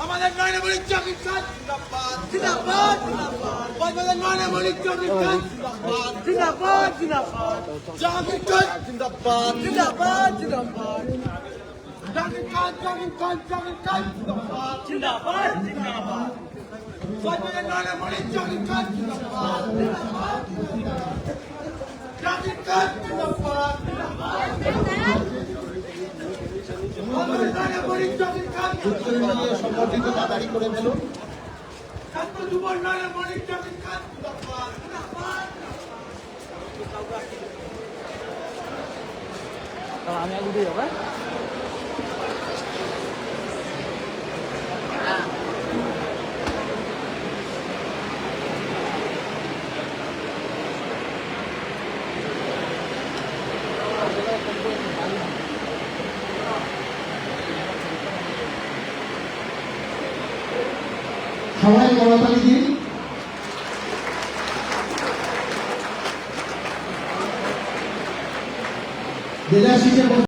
আমাদের নয়নামণি চৌকির কাজ জিন্দাবাদ জিন্দাবাদ জিন্দাবাদ আমাদের নয়নামণি চৌকির কাজ জিন্দাবাদ জিন্দাবাদ জিন্দাবাদ চৌকির কাজ জিন্দাবাদ জিন্দাবাদ জিন্দাবাদ চৌকির কাজ জিন্দাবাদ জিন্দাবাদ জিন্দাবাদ আমাদের নয়নামণি চৌকির কাজ জিন্দাবাদ জিন্দাবাদ চৌকির কাজ জিন্দাবাদ সংগঠিত তাড়াতাড়ি করে ফেলুন। আমি আগে দিয়ে যাবো। সবাই করতালি দিন। জেলা শিক্ষা